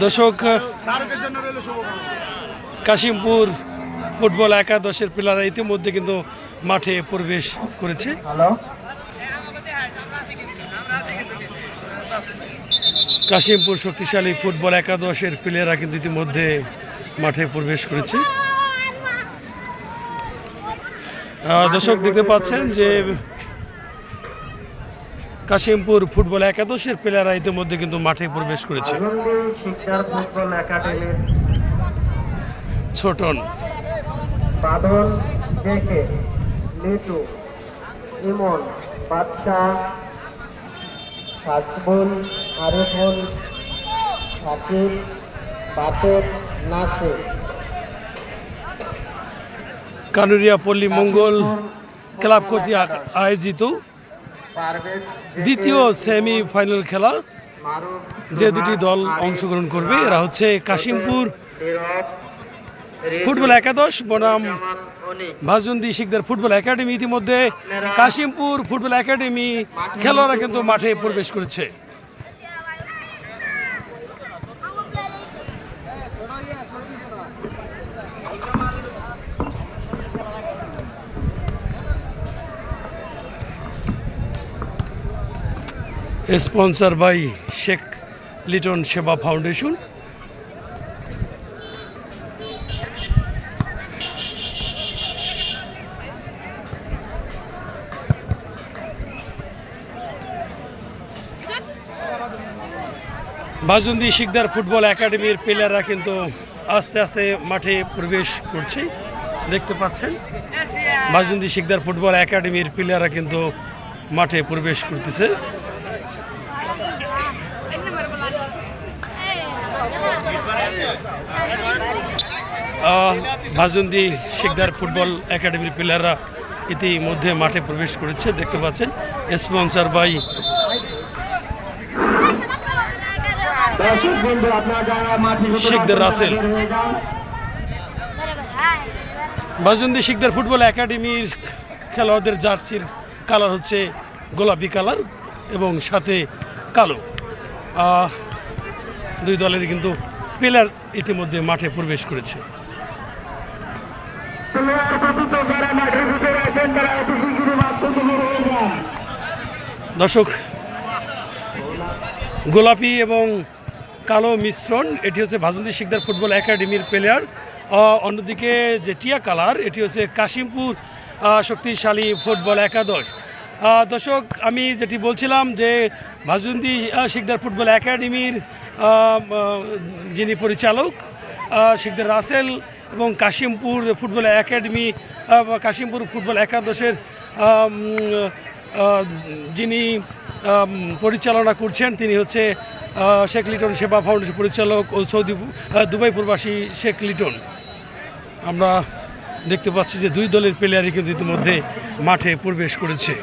দর্শক, কাশিমপুর ফুটবল একাদশের প্লেয়াররা ইতিমধ্যে কিন্তু মাঠে প্রবেশ করেছে। কাশিমপুর শক্তিশালী ফুটবল একাদশের প্লেয়াররা কিন্তু ইতিমধ্যে মাঠে প্রবেশ করেছে। দর্শক দেখতে পাচ্ছেন যে কাশিমপুর ফুটবল একাদশের প্লেয়াররা ইতিমধ্যে কিন্তু মাঠে প্রবেশ করেছে। ছোটন, বাদল, জেকে, লিটু, ইমন, বাদশাহ, হাসবুল, আরিফুল, সাকিব, বাতের, নাসির। কানুরিয়া পল্লী মঙ্গল ক্লাব কর্তৃক আয়োজিত দ্বিতীয় সেমিফাইনাল খেলা, যে দুটি দল অংশগ্রহণ করবে এরা হচ্ছে কাশিমপুর ফুটবল একাদশ বনাম ভাজুন্দি শিকদার ফুটবল একাডেমি। ইতিমধ্যে কাশিমপুর ফুটবল একাডেমি খেলোয়াড়রা কিন্তু মাঠে প্রবেশ করেছে। স্পন্সর বাই শেখ লিটন সেবা ফাউন্ডেশন। ভাজুন্দি শিকদার ফুটবল একাডেমির প্লেয়াররা কিন্তু আস্তে আস্তে মাঠে প্রবেশ করছে, দেখতে পাচ্ছেন। ভাজুন্দি শিকদার ফুটবল একাডেমির প্লেয়াররা কিন্তু মাঠে প্রবেশ করতেছে। ভাজুন্দি শিকদার ফুটবল একাডেমির প্লেয়াররা ইতিমধ্যে মাঠে প্রবেশ করেছে, দেখতে পাচ্ছেন। Sponsor by Shikdar Rasel. ভাজুন্দি শিকদার ফুটবল একাডেমির খেলোয়াড়দের জার্সির কালার হচ্ছে গোলাপি কালার এবং সাথে কালো। দুই দলের কিন্তু প্লেয়ার ইতিমধ্যে মাঠে প্রবেশ করেছে। দর্শক, গোলাপি এবং কালো মিশ্রণ, এটি হচ্ছে ভাজুন্দি শিকদার ফুটবল একাডেমির প্লেয়ার। অন্যদিকে যে টিয়া কালার, এটি হচ্ছে কাশিমপুর শক্তিশালী ফুটবল একাদশ। দর্শক, আমি যেটি বলছিলাম যে ভাজুন্দি শিকদার ফুটবল একাডেমির যিনি পরিচালক শিকদার রাসেল এবং Kashimpur football academy Kashimpur football একাদশের যিনি পরিচালনা করছেন তিনি হচ্ছে শেখ লিটন সেবা ফাউন্ডেশন পরিচালক ও দুবাই প্রবাসী শেখ লিটন। আমরা দেখতে পাচ্ছি যে দুই দলের প্লেয়ারই কিন্তু ইতিমধ্যে মাঠে প্রবেশ করেছে।